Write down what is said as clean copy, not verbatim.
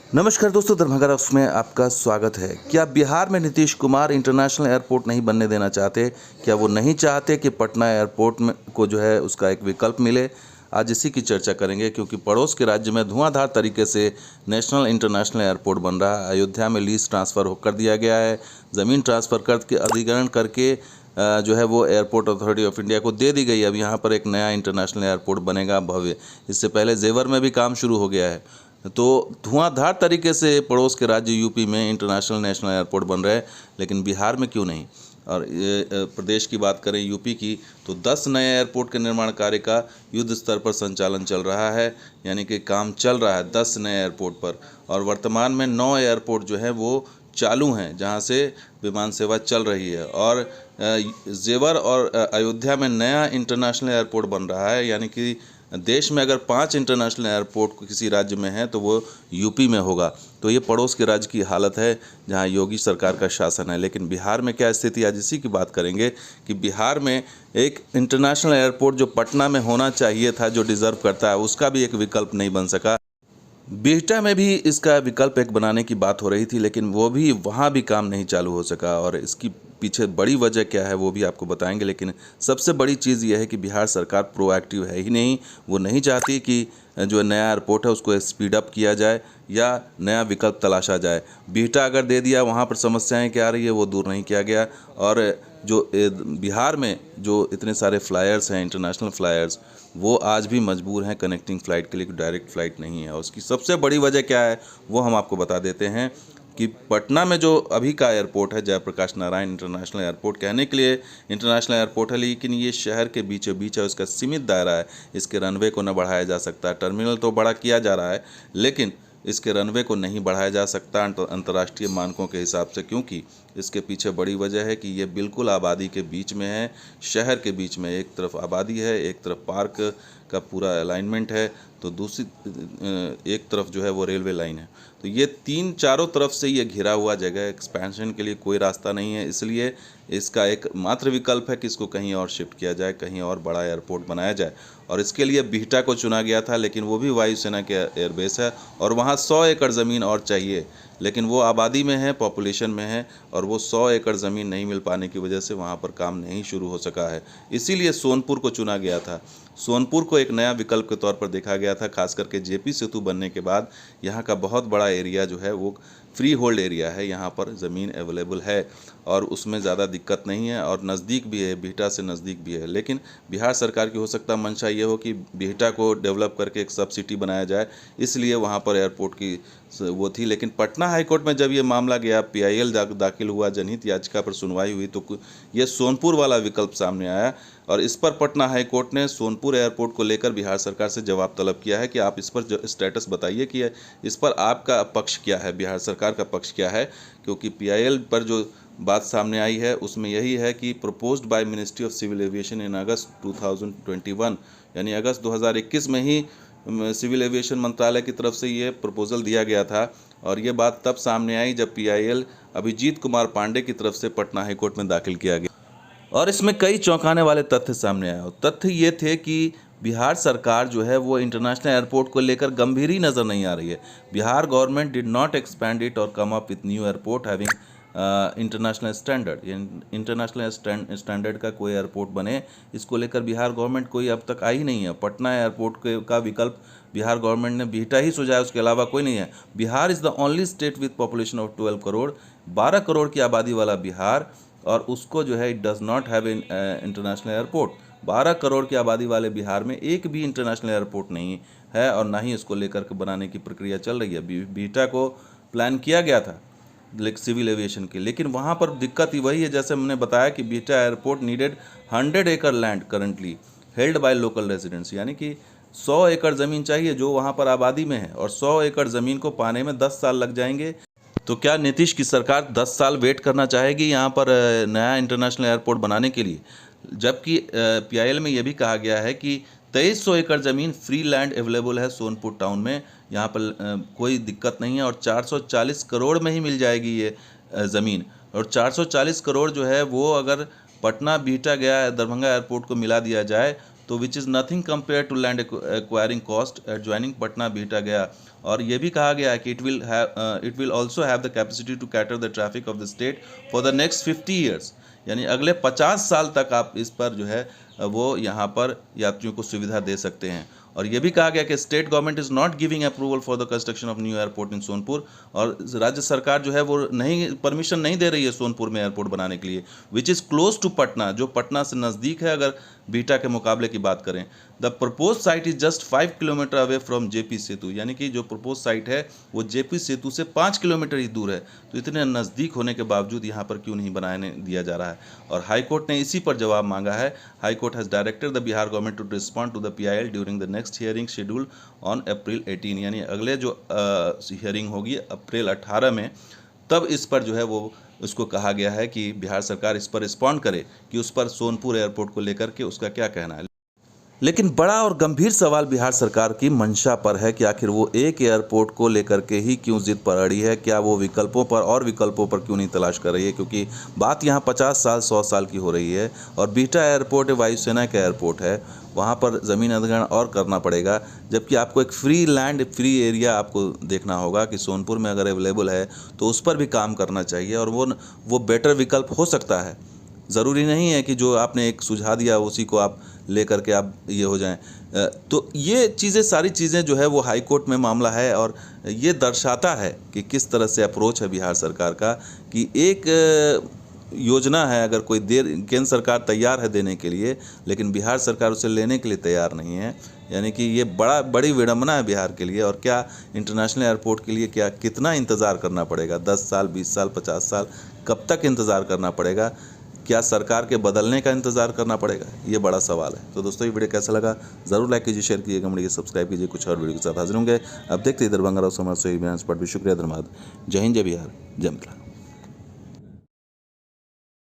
नमस्कार दोस्तों, दरभंगा रॉक्स में आपका स्वागत है। क्या बिहार में नीतीश कुमार इंटरनेशनल एयरपोर्ट नहीं बनने देना चाहते? क्या वो नहीं चाहते कि पटना एयरपोर्ट में को जो है उसका एक विकल्प मिले? आज इसी की चर्चा करेंगे, क्योंकि पड़ोस के राज्य में धुआंधार तरीके से नेशनल इंटरनेशनल एयरपोर्ट बन रहा है। अयोध्या में लीज ट्रांसफ़र कर दिया गया है, ज़मीन ट्रांसफ़र करके अधिग्रहण करके जो है वो एयरपोर्ट अथॉरिटी ऑफ इंडिया को दे दी गई। अब यहाँ पर एक नया इंटरनेशनल एयरपोर्ट बनेगा भव्य। इससे पहले जेवर में भी काम शुरू हो गया है। तो धुआंधार तरीके से पड़ोस के राज्य यूपी में इंटरनेशनल नेशनल एयरपोर्ट बन रहे हैं, लेकिन बिहार में क्यों नहीं? और ये प्रदेश की बात करें यूपी की, तो 10 नए एयरपोर्ट के निर्माण कार्य का युद्ध स्तर पर संचालन चल रहा है, यानी कि काम चल रहा है 10 नए एयरपोर्ट पर। और वर्तमान में 9 एयरपोर्ट जो है वो चालू हैं, जहां से विमान सेवा चल रही है। और जेवर और अयोध्या में नया इंटरनेशनल एयरपोर्ट बन रहा है, यानी कि देश में अगर 5 इंटरनेशनल एयरपोर्ट किसी राज्य में है तो वो यूपी में होगा। तो ये पड़ोस के राज्य की हालत है जहां योगी सरकार का शासन है। लेकिन बिहार में क्या स्थिति, आज इसी की बात करेंगे कि बिहार में एक इंटरनेशनल एयरपोर्ट जो पटना में होना चाहिए था, जो डिज़र्व करता है, उसका भी एक विकल्प नहीं बन सका। बिहटा में भी इसका विकल्प एक बनाने की बात हो रही थी, लेकिन वो भी वहाँ भी काम नहीं चालू हो सका। और इसकी पीछे बड़ी वजह क्या है वो भी आपको बताएंगे। लेकिन सबसे बड़ी चीज़ ये है कि बिहार सरकार प्रोएक्टिव है ही नहीं। वो नहीं चाहती कि जो नया एयरपोर्ट है उसको स्पीड अप किया जाए या नया विकल्प तलाशा जाए। बिहटा अगर दे दिया, वहाँ पर समस्याएं क्या आ रही है वो दूर नहीं किया गया। और जो बिहार में जो इतने सारे फ्लायर्स हैं, इंटरनेशनल फ्लायर्स, वो आज भी मजबूर हैं कनेक्टिंग फ़्लाइट के लिए, डायरेक्ट फ़्लाइट नहीं है। और उसकी सबसे बड़ी वजह क्या है वो हम आपको बता देते हैं कि पटना में जो अभी का एयरपोर्ट है, जयप्रकाश नारायण इंटरनेशनल एयरपोर्ट, कहने के लिए इंटरनेशनल एयरपोर्ट है, लेकिन ये शहर के बीचों बीच है, उसका सीमित दायरा है। इसके रनवे को न बढ़ाया जा सकता। टर्मिनल तो बड़ा किया जा रहा है, लेकिन इसके रनवे को नहीं बढ़ाया जा सकता अंतर्राष्ट्रीय मानकों के हिसाब से, क्योंकि इसके पीछे बड़ी वजह है कि ये बिल्कुल आबादी के बीच में है, शहर के बीच में। एक तरफ आबादी है, एक तरफ पार्क का पूरा अलाइनमेंट है, तो दूसरी एक तरफ जो है वो रेलवे लाइन है। तो ये चारों तरफ से ये घिरा हुआ जगह है, एक्सपेंशन के लिए कोई रास्ता नहीं है। इसलिए इसका एक मात्र विकल्प है कि इसको कहीं और शिफ्ट किया जाए, कहीं और बड़ा एयरपोर्ट बनाया जाए। और इसके लिए बिहटा को चुना गया था, लेकिन वो भी वायुसेना के एयरबेस है और वहाँ 100 एकड़ ज़मीन और चाहिए, लेकिन वो आबादी में है, पॉपुलेशन में है, और वो 100 एकड़ ज़मीन नहीं मिल पाने की वजह से वहाँ पर काम नहीं शुरू हो सका है। इसीलिए सोनपुर को चुना गया था। सोनपुर को एक नया विकल्प के तौर पर देखा गया था, खास करके जेपी सेतु बनने के बाद यहाँ का बहुत बड़ा एरिया जो है वो फ्री होल्ड एरिया है। यहाँ पर ज़मीन अवेलेबल है और उसमें ज़्यादा दिक्कत नहीं है, और नज़दीक भी है, बिहटा से नज़दीक भी है। लेकिन बिहार सरकार की हो सकता है मंशा ये हो कि बिहटा को डेवलप करके एक सब सिटी बनाया जाए, इसलिए वहाँ पर एयरपोर्ट की वो थी। लेकिन पटना हाईकोर्ट में जब ये मामला गया, पीआईएल दाखिल हुआ, जनहित याचिका पर सुनवाई हुई, तो ये सोनपुर वाला विकल्प सामने आया। और इस पर पटना हाईकोर्ट ने सोनपुर एयरपोर्ट को लेकर बिहार सरकार से जवाब तलब किया है कि आप इस पर स्टेटस बताइए कि इस पर आपका पक्ष क्या है, बिहार सरकार का पक्ष क्या है। क्योंकि पीआईएल पर जो बात सामने आई है उसमें यही है कि proposed by ministry of civil aviation in August 2021, यानी अगस्त 2021 में ही सिविल एविएशन मंत्रालय की तरफ से ये प्रपोजल दिया गया था। और ये बात तब सामने आई जब पीआईएल अभिजीत कुमार पांडे की तरफ से पटना हाईकोर्ट में दाखिल किया गया। और इसमें कई चौंकाने वाले तथ्य सामने आए। तथ्य ये थे कि बिहार सरकार जो है वो इंटरनेशनल एयरपोर्ट को लेकर गंभीर ही नज़र नहीं आ रही है। Bihar government did not expand it और come up with new airport having international standard. International standard का कोई एयरपोर्ट बने, इसको लेकर बिहार गवर्नमेंट कोई अब तक आई नहीं है। पटना एयरपोर्ट का विकल्प बिहार गवर्नमेंट ने बिहटा ही सुझाया, उसके अलावा कोई नहीं है। Bihar is the only state with population of 12 crore, 12 crore की आबादी वाला बिहार, और उसको जो है it does not have international airport. 12 crore की आबादी वाले बिहार में एक भी इंटरनेशनल एयरपोर्ट नहीं है, और ना ही इसको लेकर के बनाने की प्रक्रिया चल रही है। बिहटा को प्लान किया गया था सिविल एविएशन के, लेकिन वहाँ पर दिक्कत ही वही है जैसे हमने बताया कि बिहटा एयरपोर्ट नीडेड 100 एकड़ land currently held by local residents, यानी कि 100 एकड़ ज़मीन चाहिए जो वहाँ पर आबादी में है, और 100 एकड़ ज़मीन को पाने में 10 साल लग जाएंगे। तो क्या नीतीश की सरकार 10 साल वेट करना चाहेगी यहाँ पर नया इंटरनेशनल एयरपोर्ट बनाने के लिए? जबकि पीआईएल में यह भी कहा गया है कि 2300 एकड़ ज़मीन फ्री लैंड अवेलेबल है सोनपुर टाउन में, यहाँ पर कोई दिक्कत नहीं है, और 440 करोड़ में ही मिल जाएगी ये ज़मीन। और 440 करोड़ जो है वो अगर पटना बिहटा गया दरभंगा एयरपोर्ट को मिला दिया जाए तो which is nothing compare to land acquiring cost adjoining Patna Bihta गया। और ये भी कहा गया है कि it will also have the capacity to cater the traffic of the state for the next 50 years, यानी अगले 50 साल तक आप इस पर जो है वो यहाँ पर यात्रियों को सुविधा दे सकते हैं। और ये भी कहा गया कि state government is not giving approval for the construction of new airport इन सोनपुर, और राज्य सरकार जो है वो परमिशन नहीं दे रही है सोनपुर में एयरपोर्ट बनाने के लिए, which is close to Patna, जो पटना से नज़दीक है अगर बीटा के मुकाबले की बात करें। The propose site is just 5 kilometre away from JP Setu, यानी कि जो प्रपोज साइट है वो जेपी सेतु से 5 किलोमीटर ही दूर है। तो इतने नज़दीक होने के बावजूद यहाँ पर क्यों नहीं बनाने दिया जा रहा है? और हाई कोर्ट ने इसी पर जवाब मांगा है। High court has directed the Bihar government to respond to the PIL during the next hearing schedule on April 18, यानी अगले जो हियरिंग होगी अप्रैल 18 में, तब इस पर जो है वो उसको कहा गया है कि बिहार सरकार इस पर रिस्पॉन्ड करे कि उस पर सोनपुर एयरपोर्ट को लेकर के उसका क्या कहना है। लेकिन बड़ा और गंभीर सवाल बिहार सरकार की मंशा पर है कि आखिर वो एक एयरपोर्ट को लेकर के ही क्यों जिद पर अड़ी है, क्या वो विकल्पों पर और विकल्पों पर क्यों नहीं तलाश कर रही है? क्योंकि बात यहाँ 50 साल 100 साल की हो रही है और बिहटा एयरपोर्ट वायुसेना का एयरपोर्ट है, वहाँ पर ज़मीन अधिग्रहण और करना पड़ेगा, जबकि आपको एक फ्री लैंड फ्री एरिया आपको देखना होगा कि सोनपुर में अगर अवेलेबल है तो उस पर भी काम करना चाहिए और वो बेटर विकल्प हो सकता है। ज़रूरी नहीं है कि जो आपने एक सुझा दिया उसी को आप लेकर के आप ये हो जाएं। तो ये चीज़ें सारी चीज़ें जो है वो हाई कोर्ट में मामला है और ये दर्शाता है कि किस तरह से अप्रोच है बिहार सरकार का कि एक योजना है, अगर कोई केंद्र सरकार तैयार है देने के लिए, लेकिन बिहार सरकार उसे लेने के लिए तैयार नहीं है। यानी कि ये बड़ी विडंबना है बिहार के लिए। और क्या इंटरनेशनल एयरपोर्ट के लिए क्या कितना इंतज़ार करना पड़ेगा? 10 साल 20 साल 50 साल कब तक इंतज़ार करना पड़ेगा? क्या सरकार के बदलने का इंतज़ार करना पड़ेगा? ये बड़ा सवाल है। तो दोस्तों ये वीडियो कैसा लगा ज़रूर लाइक कीजिए, शेयर कीजिए, कमेंट कीजिए, सब्सक्राइब कीजिए। कुछ और वीडियो के साथ हाजिर होंगे। अब देखते हैं दरभंगा राव समाज से भी शुक्रिया। धन्यवाद। जय हिंद, जय बिहार, जय मिथिला।